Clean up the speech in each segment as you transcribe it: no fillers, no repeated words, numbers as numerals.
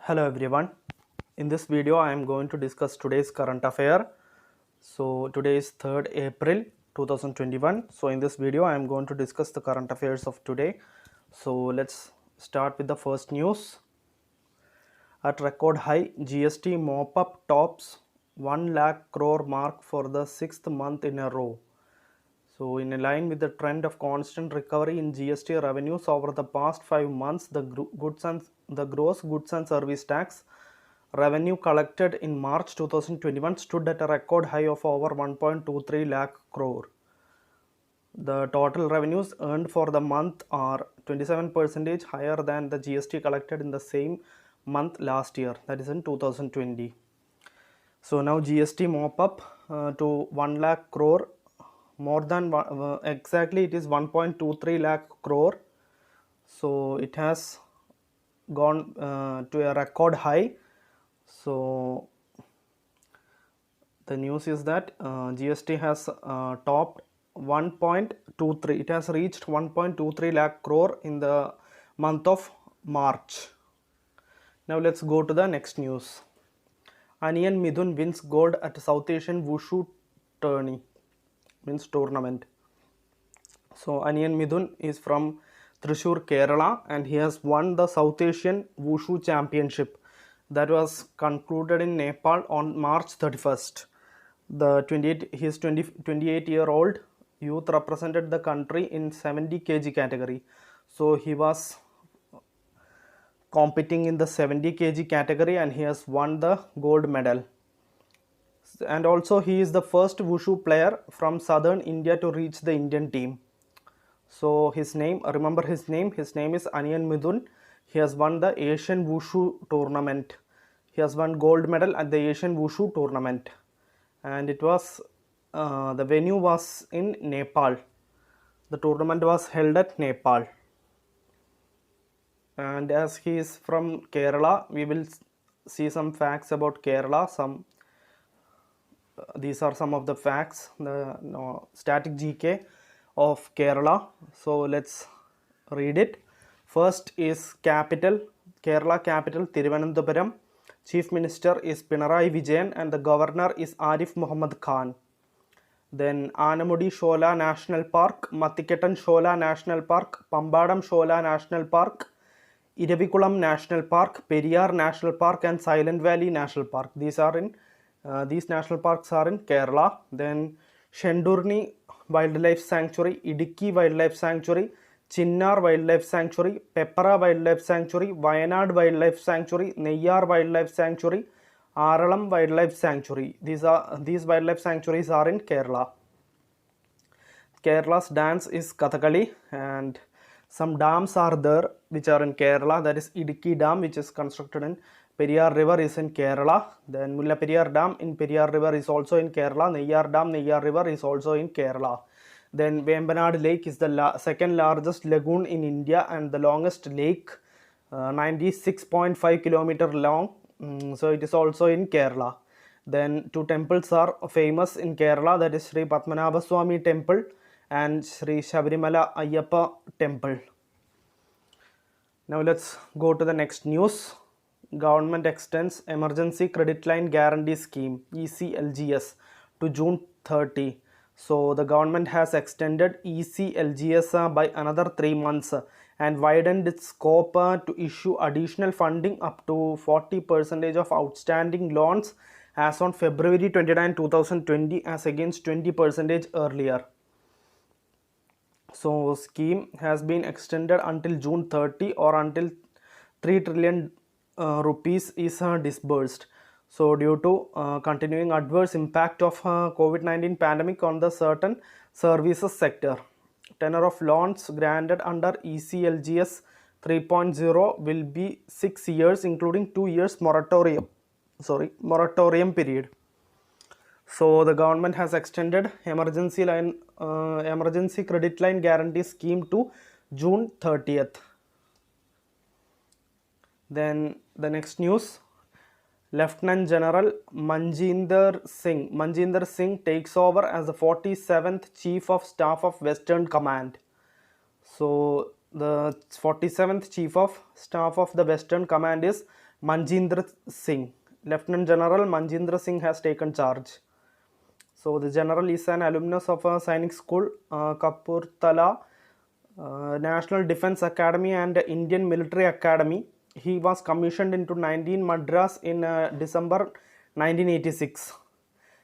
Hello everyone. In this video I am going to discuss today's current affair. So today is 3rd April 2021. So in this video I am going to discuss the current affairs of today. So let's start with the first news. At record high, GST mop-up tops 1 lakh crore mark for the 6th month in a row. So in line with the trend of constant recovery in GST revenues over the past 5 months, the gross goods and service tax revenue collected in March 2021 stood at a record high of over 1.23 lakh crore. The total revenues earned for the month are 27% higher than the GST collected in the same month last year, that is in 2020. So now GST mop up to 1 lakh crore, more than exactly it is 1.23 lakh crore. So it has gone to a record high. So the news is that GST has topped 1.23. It has reached 1.23 lakh crore in the month of March. Now let's go to the next news. Aniyan Midhun wins gold at South Asian Wushu tournament. So Aniyan Midhun is from Thrissur, Kerala, and he has won the South Asian Wushu Championship that was concluded in Nepal on March 31st. The 28-year-old youth represented the country in 70 kg category. So he was competing in the 70 kg category and he has won the gold medal. And also he is the first Wushu player from southern India to reach the Indian team. So his name, remember his name is Aniyan Midhun. He has won the Asian Wushu tournament. He has won gold medal at the Asian Wushu tournament. And it was, the venue was in Nepal. The tournament was held at Nepal. And as he is from Kerala, we will see some facts about Kerala. These are some of the facts, the static GK of Kerala. So let's read it. First is capital, Kerala capital Thiruvananthapuram. Chief Minister is Pinarayi Vijayan and the Governor is Arif Muhammad Khan. Then Anamudi Shola National Park, Mathikettan Shola National Park, Pambadam Shola National Park, Iravikulam National Park, Periyar National Park and Silent Valley National Park. These national parks are in Kerala. Then Shendurni Wildlife Sanctuary, Idukki Wildlife Sanctuary, Chinnar Wildlife Sanctuary, Peppara Wildlife Sanctuary, Wayanad Wildlife Sanctuary, Neyyar Wildlife Sanctuary, Aralam Wildlife Sanctuary. These wildlife sanctuaries are in Kerala. Kerala's dance is Kathakali, and some dams are there which are in Kerala. That is Idukki Dam, which is constructed in Periyar River, is in Kerala. Then Mullaperiyar Dam in Periyar River is also in Kerala. Neyyar Dam, Neyyar River is also in Kerala. Then Vembanad Lake is the second largest lagoon in India and the longest lake, 96.5 kilometer long. So it is also in Kerala. Then two temples are famous in Kerala, that is Sri Padmanabha Swami Temple and Sri Shabarimala Ayyappa Temple. Now let's go to the next news. Government extends Emergency Credit Line Guarantee Scheme ECLGS to June 30. So the government has extended ECLGS by another 3 months and widened its scope to issue additional funding up to 40% of outstanding loans as on February 29, 2020 as against 20% earlier. So scheme has been extended until June 30 or until 3 trillion rupees is disbursed. So due to continuing adverse impact of COVID-19 pandemic on the certain services sector, tenor of loans granted under ECLGS 3.0 will be 6 years, including 2 years moratorium period. So the government has extended emergency credit line guarantee scheme to June 30th. Then the next news. Lieutenant General Manjinder Singh takes over as the 47th Chief of Staff of Western Command. So the 47th Chief of Staff of the Western Command is Manjindra Singh. Lieutenant General Manjindra Singh has taken charge. So the general is an alumnus of a Sainik School, Kapurthala, National Defence Academy and Indian Military Academy. He was commissioned into 19 Madras in December 1986.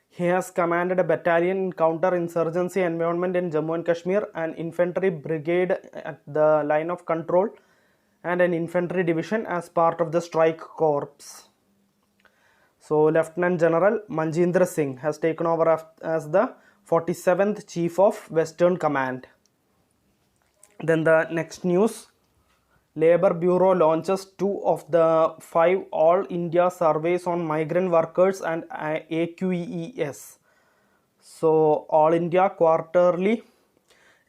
He has commanded a battalion in counter-insurgency environment in Jammu and Kashmir, an infantry brigade at the line of control, and an infantry division as part of the strike corps. So Lieutenant General Manjindra Singh has taken over as the 47th Chief of Western Command. Then the next news, Labour Bureau launches 2 of the 5 All India surveys on migrant workers and AQEES. So All India Quarterly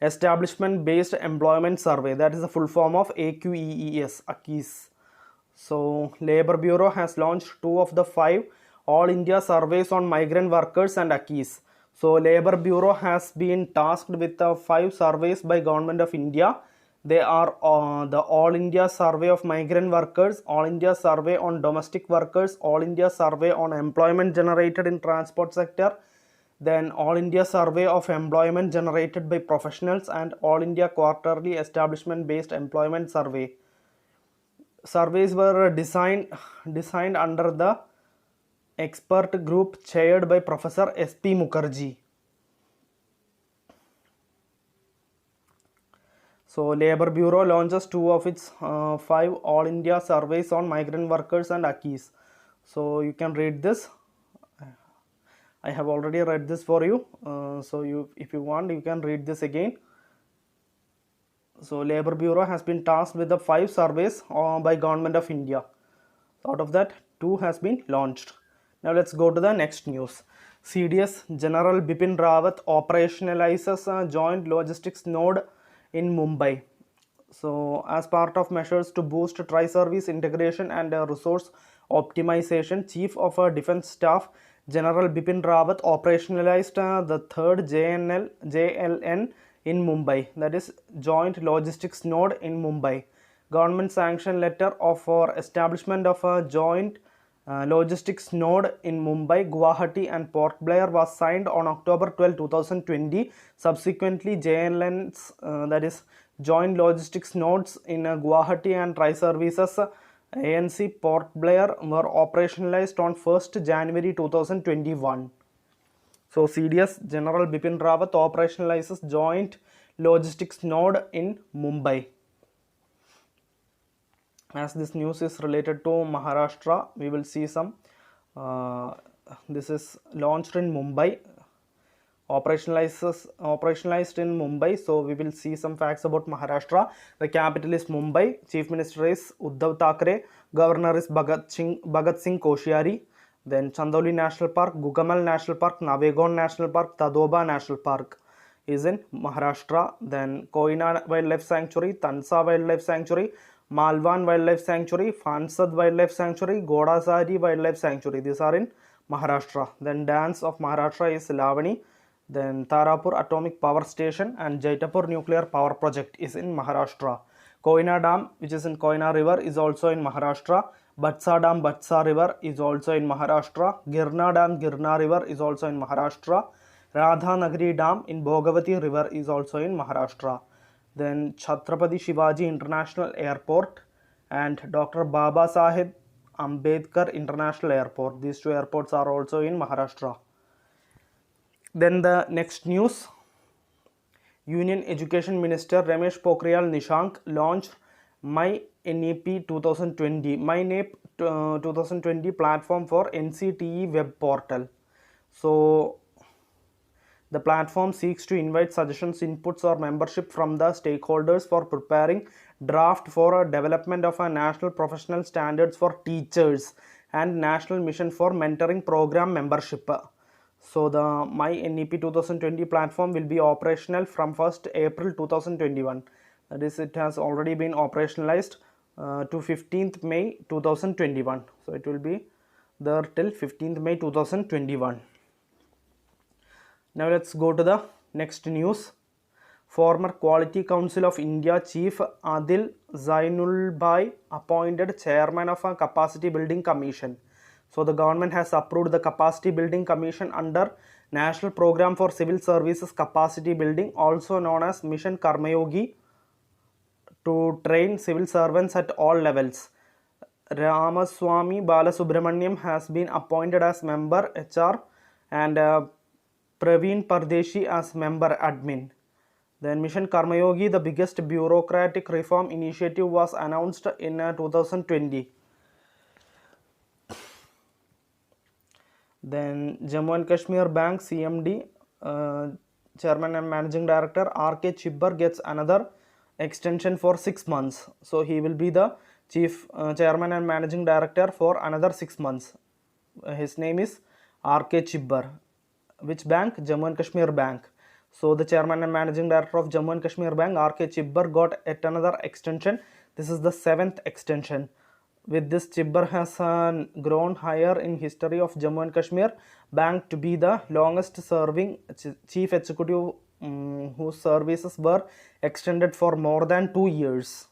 Establishment Based Employment Survey, that is the full form of AQEES. So Labour Bureau has launched 2 of the 5 All India surveys on migrant workers and AQEES. So Labour Bureau has been tasked with 5 surveys by Government of India. They are the All India Survey of Migrant Workers, All India Survey on Domestic Workers, All India Survey on Employment Generated in Transport Sector, then All India Survey of Employment Generated by Professionals, and All India Quarterly Establishment Based Employment Survey. Surveys were designed under the expert group chaired by Professor S.P. Mukherjee. So Labour Bureau launches 2 of its 5 All India surveys on migrant workers and AQEES. So you can read this. I have already read this for you. So if you want, you can read this again. So Labour Bureau has been tasked with the 5 surveys by Government of India. Out of that, 2 has been launched. Now let's go to the next news. CDS General Bipin Rawat operationalizes a joint logistics node in Mumbai. So as part of measures to boost tri-service integration and resource optimization, Chief of Defence Staff General Bipin Rawat operationalized the third JLN in Mumbai, that is Joint Logistics Node in Mumbai. Government sanction letter for establishment of a joint logistics node in Mumbai, Guwahati and Port Blair was signed on October 12, 2020. Subsequently, JLN's that is Joint Logistics Nodes in Guwahati and Tri-Services ANC Port Blair were operationalized on 1st January 2021. So CDS General Bipin Rawat operationalizes Joint Logistics Node in Mumbai. As this news is related to Maharashtra, we will see some. This is launched in Mumbai, operationalized in Mumbai. So we will see some facts about Maharashtra. The capital is Mumbai. Chief Minister is Uddhav Thackeray. Governor is Bhagat Singh Koshyari. Then Chandauli National Park, Gugamal National Park, Navegon National Park, Tadoba National Park is in Maharashtra. Then Koina Wildlife Sanctuary, Tansa Wildlife Sanctuary, Malwan Wildlife Sanctuary, Fansad Wildlife Sanctuary, Godasari Wildlife Sanctuary. These are in Maharashtra. Then dance of Maharashtra is Lavani. Then Tarapur Atomic Power Station and Jaitapur Nuclear Power Project is in Maharashtra. Koina Dam, which is in Koina River, is also in Maharashtra. Batsa Dam, Batsa River is also in Maharashtra. Girna Dam, Girna River is also in Maharashtra. Radhanagari Dam in Bhogavati River is also in Maharashtra. Then Chhatrapati Shivaji International Airport and Dr. Baba Saheb Ambedkar International Airport. These 2 airports are also in Maharashtra. Then the next news. Union Education Minister Ramesh Pokhriyal Nishank launched My NEP 2020, My NEP 2020 platform for NCTE web portal. So the platform seeks to invite suggestions, inputs or membership from the stakeholders for preparing draft for a development of a national professional standards for teachers and national mission for mentoring program membership. So the My NEP 2020 platform will be operational from 1st April 2021. That is, it has already been operationalized to 15th May 2021. So it will be there till 15th May 2021. Now let's go to the next news. Former Quality Council of India Chief Adil Zainulbhai appointed chairman of a capacity building commission. So the government has approved the capacity building commission under National Program for Civil Services Capacity Building, also known as Mission Karmayogi, to train civil servants at all levels. Ramaswamy Balasubramaniam has been appointed as member HR and Praveen Pardeshi as member admin. Then Mission Karmayogi, the biggest bureaucratic reform initiative, was announced in 2020. Then Jammu and Kashmir Bank CMD, Chairman and Managing Director RK Chibbar gets another extension for 6 months. So he will be the Chief Chairman and Managing Director for another 6 months. His name is RK Chibbar. Which bank? Jammu and Kashmir Bank. So the Chairman and Managing Director of Jammu and Kashmir Bank, RK Chibbar, got yet another extension. This is the 7th extension. With this, Chibbar has grown higher in history of Jammu and Kashmir Bank to be the longest serving chief executive whose services were extended for more than 2 years.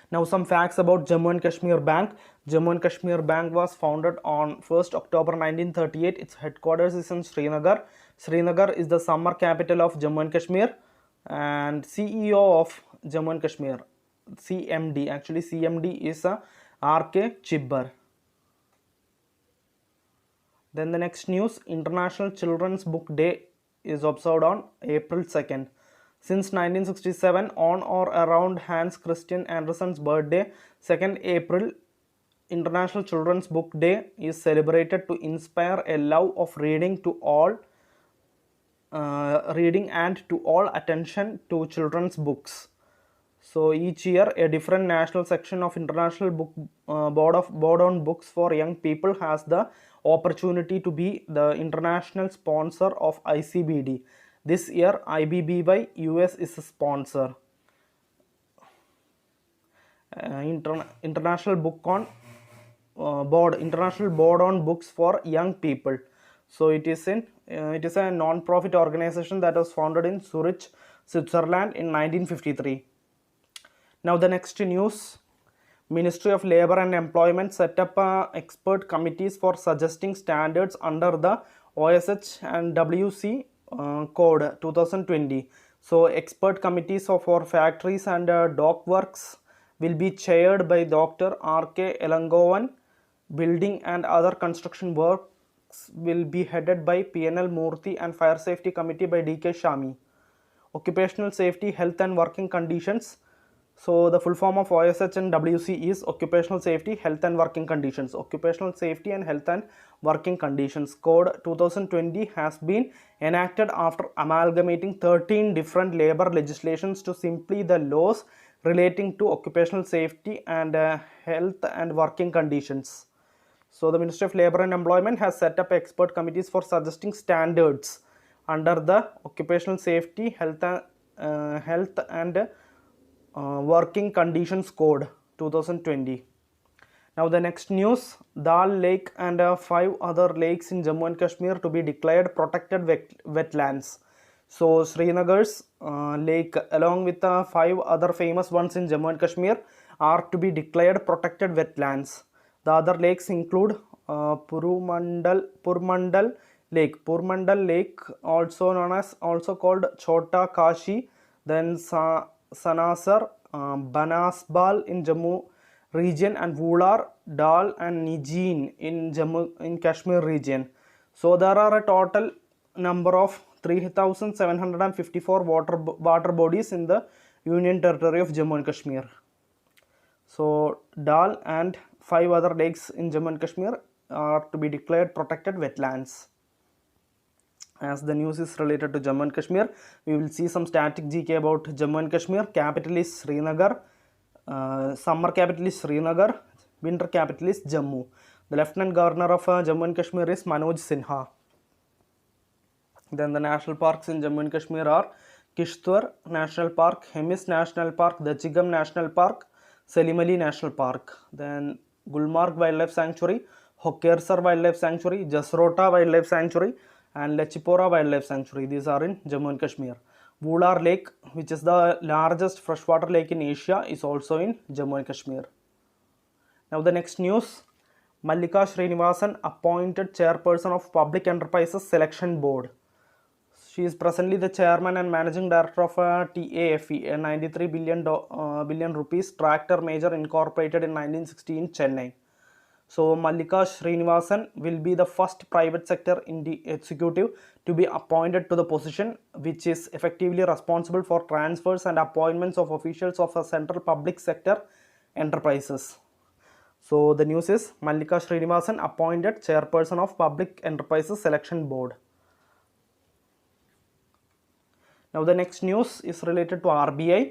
Now some facts about Jammu and Kashmir Bank. Jammu and Kashmir Bank was founded on 1st October 1938. Its headquarters is in Srinagar. Srinagar is the summer capital of Jammu and Kashmir. And CEO of Jammu and Kashmir, CMD, actually CMD is RK Chibbar. Then the next news, International Children's Book Day is observed on April 2nd. Since 1967, on or around Hans Christian Andersen's birthday, 2nd April, International Children's Book Day is celebrated to inspire a love of reading to all, and to all attention to children's books. So each year, a different national section of International Board on Books for Young People has the opportunity to be the international sponsor of ICBD. This year, IBPS US is a sponsor. International Board on Books for Young People. So it is a non-profit organization that was founded in Zurich, Switzerland in 1953. Now the next news, Ministry of Labour and Employment set up expert committees for suggesting standards under the OSH and WC code 2020. So expert committees for factories and dock works will be chaired by Dr. R.K. Elangovan. Building and other construction works will be headed by PNL Murthy, and Fire Safety Committee by D.K. Shami. Occupational Safety, Health and Working Conditions. So the full form of OSH and WC is Occupational Safety, Health and Working Conditions. Occupational Safety and Health and Working Conditions Code 2020 has been enacted after amalgamating 13 different labor legislations to simply the laws relating to occupational safety and health and working conditions. So the Ministry of Labour and Employment has set up expert committees for suggesting standards under the Occupational Safety, Health and Working Conditions Code 2020. Now the next news, Dal Lake and 5 other lakes in Jammu and Kashmir to be declared protected wetlands. So Srinagar's lake along with 5 other famous ones in Jammu and Kashmir are to be declared protected wetlands. The other lakes include Purmandal Lake, also called Chota Kashi, then Sanasar, Banasbal in Jammu region, and Vular, Dal and Nijeen in Kashmir region. So there are a total number of 3,754 water bodies in the Union Territory of Jammu and Kashmir. So Dal and 5 other lakes in Jammu and Kashmir are to be declared protected wetlands. As the news is related to Jammu and Kashmir, we will see some static GK about Jammu and Kashmir. Capital is Srinagar. Summer capital is Srinagar. Winter capital is Jammu. The Lieutenant Governor of Jammu and Kashmir is Manoj Sinha. Then the national parks in Jammu and Kashmir are Kishtwar National Park, Hemis National Park, Dachigam National Park, Salim Ali National Park. Then Gulmarg Wildlife Sanctuary, Hokersar Wildlife Sanctuary, Jasrota Wildlife Sanctuary, and Lechipora Wildlife Sanctuary. These are in Jammu and Kashmir. Wular Lake, which is the largest freshwater lake in Asia, is also in Jammu and Kashmir. Now the next news, Mallika Srinivasan appointed chairperson of Public Enterprises Selection Board. She is presently the chairman and managing director of TAFE, a 93 billion rupees tractor major incorporated in 1960 in Chennai. So Mallika Srinivasan will be the first private sector executive to be appointed to the position, which is effectively responsible for transfers and appointments of officials of central public sector enterprises. So the news is Mallika Srinivasan appointed chairperson of Public Enterprises Selection Board. Now the next news is related to RBI.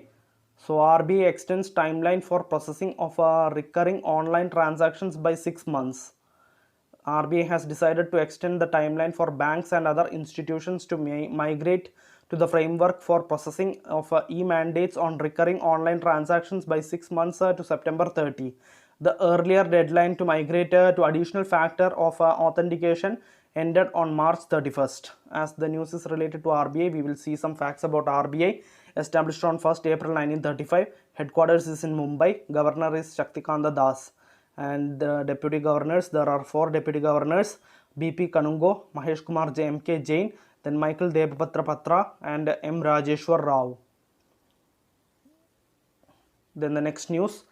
So RBI extends timeline for processing of recurring online transactions by 6 months. RBI has decided to extend the timeline for banks and other institutions to migrate to the framework for processing of e-mandates on recurring online transactions by 6 months to September 30. The earlier deadline to migrate to additional factor of authentication ended on March 31st. As the news is related to RBI, we will see some facts about RBI. Established on 1st April 1935, headquarters is in Mumbai, governor is Shaktikanta Das, and the deputy governors, there are 4 deputy governors, BP Kanungo, Mahesh Kumar JMK Jain, then Michael Debapatra Patra and M. Rajeshwar Rao. Then the next news,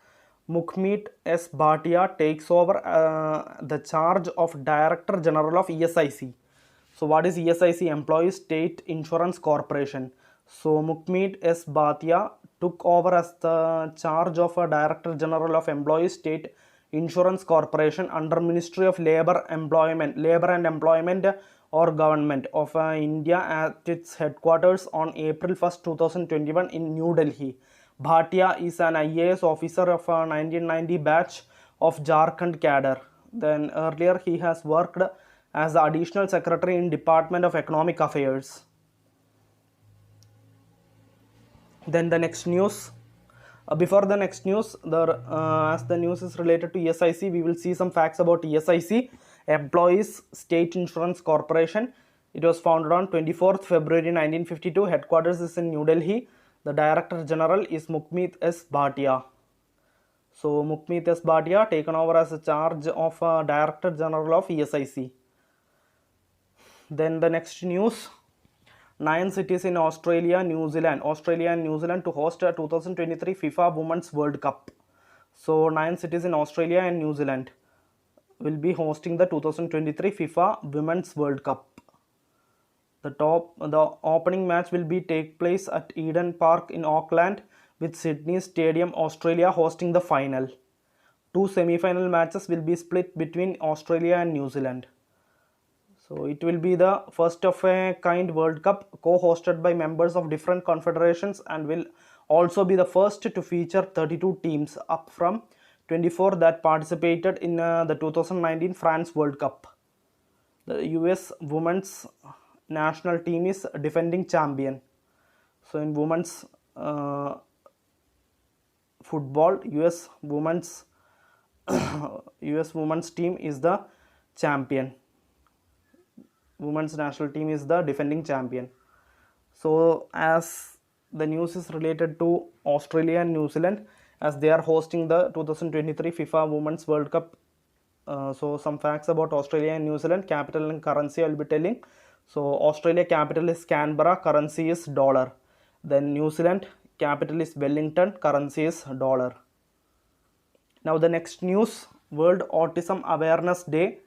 Mukhmeet S. Bhatia takes over the charge of Director General of ESIC. So what is ESIC? Employees State Insurance Corporation. So Mukhmeet S. Bhatia took over as the charge of Director General of Employees State Insurance Corporation under Ministry of Labor and Employment or Government of India at its headquarters on April 1st, 2021 in New Delhi. Bhatia is an IAS officer of 1990 batch of Jharkhand cadre. Then earlier he has worked as the Additional Secretary in Department of Economic Affairs. Then the next news. Before the next news, as the news is related to ESIC, we will see some facts about ESIC, Employees State Insurance Corporation. It was founded on 24th February 1952. Headquarters is in New Delhi. The Director General is Mukhmeet S. Bhatia. So Mukhmeet S. Bhatia taken over as a charge of Director General of ESIC. Then the next news, 9 cities in Australia and New Zealand to host a 2023 FIFA Women's World Cup. So 9 cities in Australia and New Zealand will be hosting the 2023 FIFA Women's World Cup. The opening match will take place at Eden Park in Auckland, with Sydney Stadium, Australia hosting the final. 2 semi-final matches will be split between Australia and New Zealand. So it will be the first of a kind World Cup co-hosted by members of different confederations, and will also be the first to feature 32 teams up from 24 that participated in the 2019 France World Cup. The US women's national team is defending champion. So in women's football, US women's team is the champion. Women's national team is the defending champion. So as the news is related to Australia and New Zealand, as they are hosting the 2023 FIFA Women's World Cup. So some facts about Australia and New Zealand, capital and currency I will be telling. So Australia capital is Canberra, currency is dollar. Then New Zealand capital is Wellington, currency is dollar. Now the next news, World Autism Awareness Day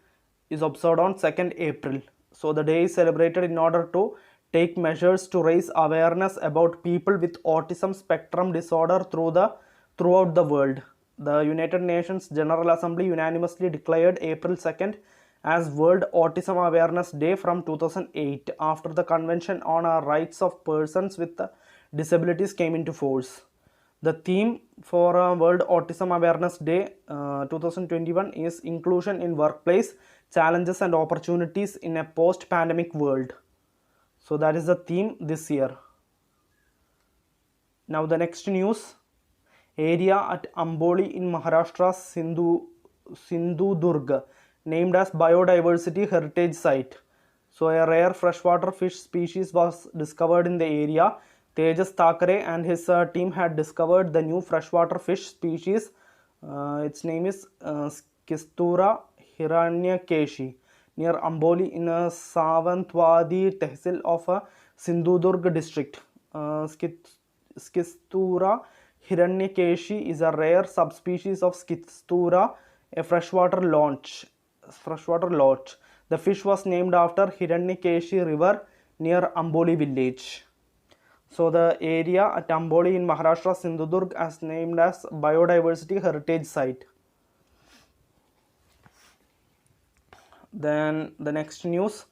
is observed on 2nd April. So the day is celebrated in order to take measures to raise awareness about people with autism spectrum disorder throughout the world. The United Nations General Assembly unanimously declared April 2nd as World Autism Awareness Day from 2008 after the Convention on Rights of Persons with Disabilities came into force. The theme for World Autism Awareness Day 2021 is Inclusion in Workplace, Challenges and Opportunities in a Post-Pandemic World. So that is the theme this year. Now the next news, area at Amboli in Maharashtra's Sindhudurg named as Biodiversity Heritage Site. So a rare freshwater fish species was discovered in the area. Tejas Thakare and his team had discovered the new freshwater fish species. Its name is Schistura hiranyakeshi near Amboli in Savantwadi Tehsil of Sindhudurg district. Schistura hiranyakeshi is a rare subspecies of Schistura, a freshwater loach. The fish was named after Hiranyakeshi river near Amboli village. So the area at Amboli in Maharashtra, Sindhudurg is named as Biodiversity Heritage Site. Then the next news,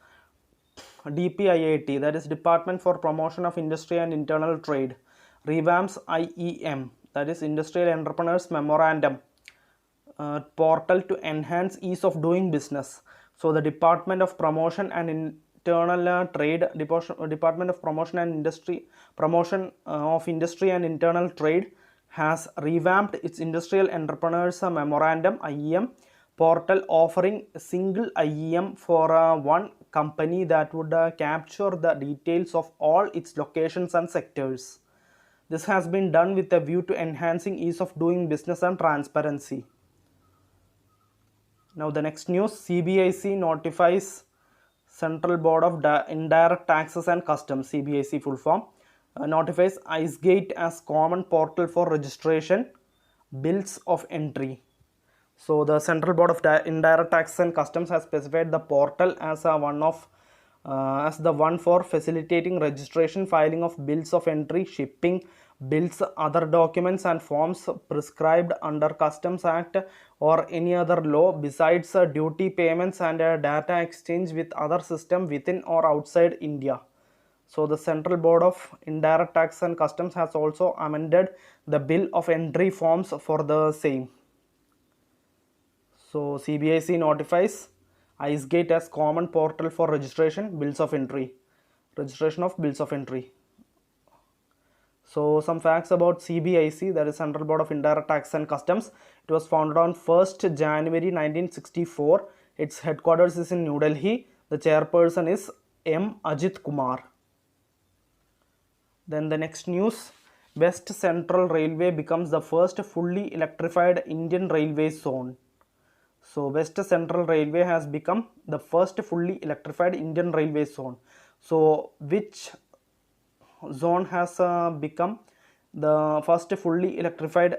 DPIIT, that is Department for Promotion of Industry and Internal Trade, revamps IEM, that is Industrial Entrepreneurs Memorandum portal to enhance ease of doing business. So the Department of Promotion and Internal Trade, Department of Promotion and Industry and Internal Trade has revamped its Industrial Entrepreneurs Memorandum IEM portal, offering a single IEM for one company that would capture the details of all its locations and sectors. This has been done with a view to enhancing ease of doing business and transparency. Now the next news, CBIC notifies Central Board of Indirect Taxes and Customs, CBIC full form, notifies IceGate as common portal for registration, bills of entry. So the Central Board of Indirect Taxes and Customs has specified the portal as the one for facilitating registration, filing of bills of entry, shipping bills, other documents and forms prescribed under Customs Act or any other law, besides duty payments and data exchange with other system within or outside India. So the Central Board of Indirect Taxes and Customs has also amended the bill of entry forms for the same. So CBIC notifies IceGate as common portal for registration, bills of entry, registration of bills of entry. So some facts about CBIC, that is Central Board of Indirect Taxes and Customs. It was founded on 1st January 1964. Its headquarters is in New Delhi. The chairperson is M. Ajit Kumar. Then the next news, West Central Railway becomes the first fully electrified Indian railway zone. So West Central Railway has become the first fully electrified Indian railway zone. So which zone has become the first fully electrified?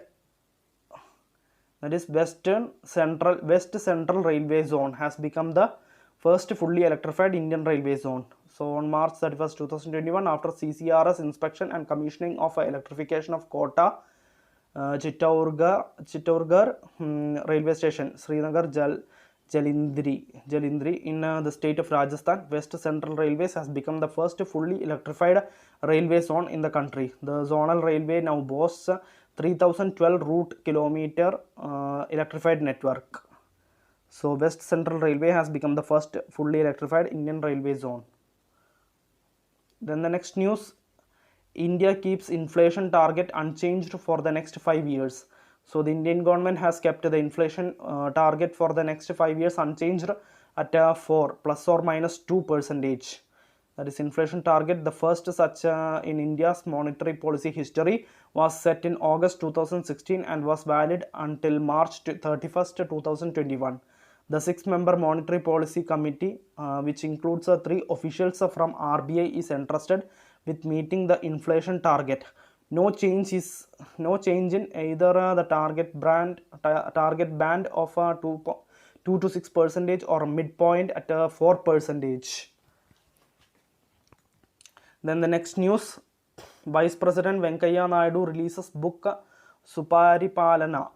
That is West Central Railway Zone has become the first fully electrified Indian railway zone. So on March 31st, 2021, after CCRS inspection and commissioning of electrification of Kota, Chittorgarh railway station, Srinagar Jalindri in the state of Rajasthan, West Central Railways has become the first fully electrified railway zone in the country. The zonal railway now boasts 3012 route kilometer electrified network. So West Central Railway has become the first fully electrified Indian railway zone. Then the next news, India keeps inflation target unchanged for the next 5 years. So the Indian government has kept the inflation target for the next 5 years unchanged at 4 plus or minus 2%. That is inflation target. The first such in India's monetary policy history was set in August 2016 and was valid until March 31st, 2021. The 6-member Monetary Policy Committee, which includes 3 officials from RBI, is entrusted with meeting the inflation target. No change in either the target band of 2 to 6% or midpoint at 4%. Then the next news, Vice President Venkaiah Naidu releases book Suparipalana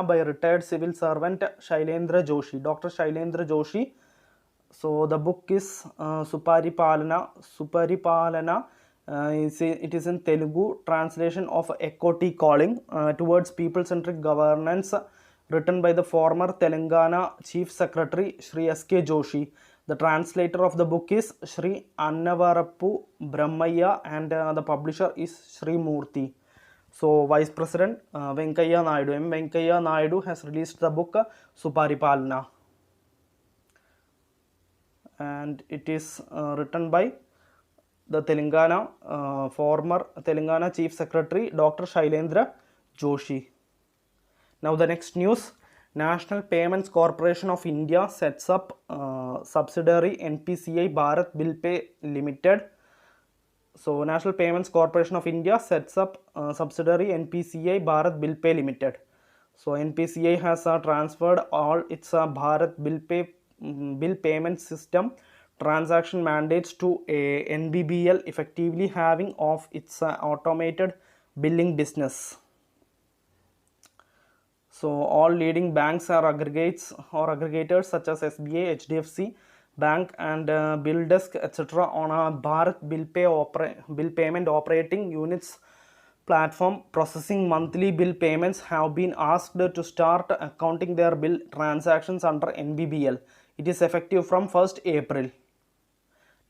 by retired civil servant Shailendra Joshi, Dr. Shailendra Joshi. So the book is Suparipalana. It is in Telugu, translation of Echo Tea Calling towards people-centric governance, written by the former Telangana Chief Secretary Shri S.K. Joshi. The translator of the book is Shri Annavarappu Brahmaya and the publisher is Shri Murthy. So Vice President Venkaiah Naidu has released the book Suparipalana. and it is written by the former Telangana Chief Secretary Dr. Shailendra Joshi. Now the next news, National Payments Corporation of India sets up subsidiary NPCI Bharat Bill Pay Limited. So National Payments Corporation of India sets up subsidiary NPCI Bharat Bill Pay Limited. So NPCI has transferred all its Bharat bill payment system transaction mandates to a NBBL, effectively having of its automated billing business. So all leading banks are aggregators such as SBI, HDFC Bank and BillDesk etc. on a Bharat bill payment operating units platform processing monthly bill payments have been asked to start accounting their bill transactions under NBBL. It is effective from 1st April.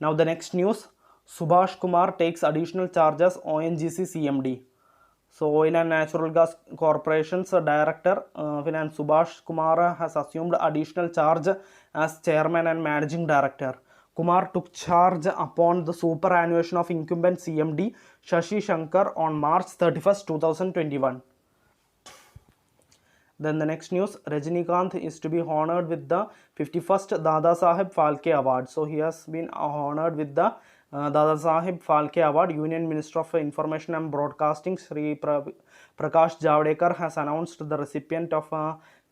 Now the next news, Subhash Kumar takes additional charges ONGC CMD. So Oil and Natural Gas Corporation's Director Finance Subhash Kumar has assumed additional charge as Chairman and Managing Director. Kumar took charge upon the superannuation of incumbent CMD Shashi Shankar on March 31st, 2021. Then the next news, Rajinikanth is to be honored with the 51st Dada Saheb Phalke Award. So he has been honored with the Dada Saheb Phalke Award. Union Minister of Information and Broadcasting Sri Prakash Javadekar has announced the recipient of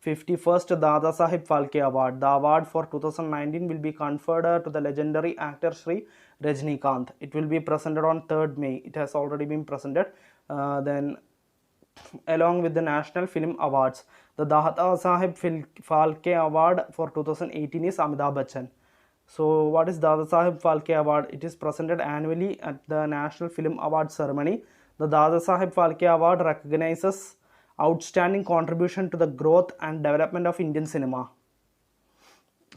51st Dada Saheb Phalke Award. The award for 2019 will be conferred to the legendary actor Sri Rajinikanth. It will be presented on 3rd May. It has already been presented. Then along with the National Film Awards, the Dada Saheb Phalke Award for 2018 is Amitabh Bachchan. So what is Dada Saheb Phalke Award? It is presented annually at the National Film Award ceremony. The Dada Saheb Phalke Award recognizes outstanding contribution to the growth and development of Indian cinema.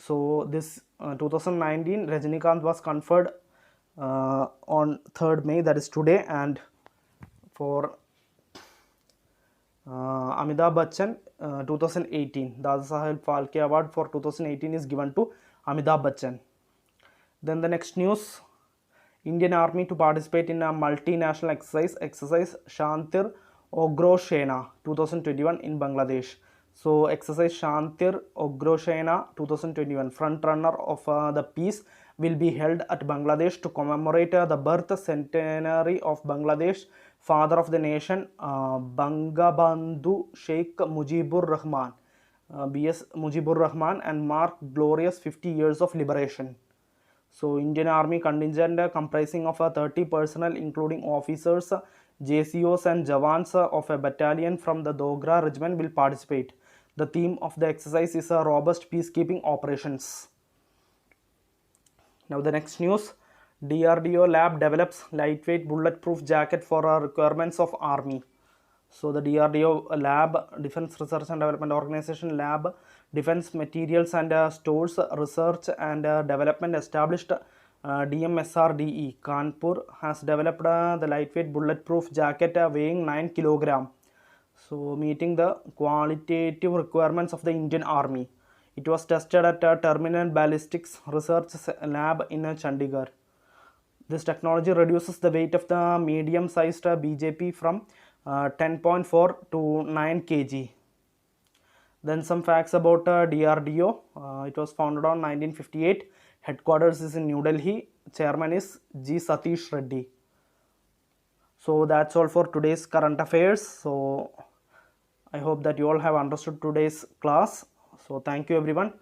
So this 2019 Rajinikanth was conferred on 3rd May, that is today, and for Amitabh Bachchan 2018, Dada Saheb Phalke Award for 2018 is given to Amitabh Bachchan. Then the next news, Indian Army to participate in a multinational exercise Shantir Ogroshena 2021 in Bangladesh. So exercise Shantir Ogroshena 2021, front runner of the peace, will be held at Bangladesh to commemorate the birth centenary of Bangladesh father of the nation, Bangabandhu Sheikh Mujibur Rahman, BS Mujibur Rahman, and mark glorious 50 years of liberation. So Indian Army contingent comprising of 30 personnel including officers, JCOs and Jawans of a battalion from the Dogra regiment will participate. The theme of the exercise is robust peacekeeping operations. Now the next news, DRDO lab develops lightweight bulletproof jacket for requirements of Army. So the DRDO lab, Defense Research and Development Organization lab, Defense Materials and Stores Research and Development established DMSRDE Kanpur has developed the lightweight bulletproof jacket weighing 9 kg. So meeting the qualitative requirements of the Indian Army. It was tested at Terminal Ballistics Research Lab in Chandigarh. This technology reduces the weight of the medium-sized BJP from 10.4 to 9 kg. Then some facts about DRDO. It was founded on 1958. Headquarters is in New Delhi. Chairman is G. Satish Reddy. So that's all for today's current affairs. So I hope that you all have understood today's class. So thank you everyone.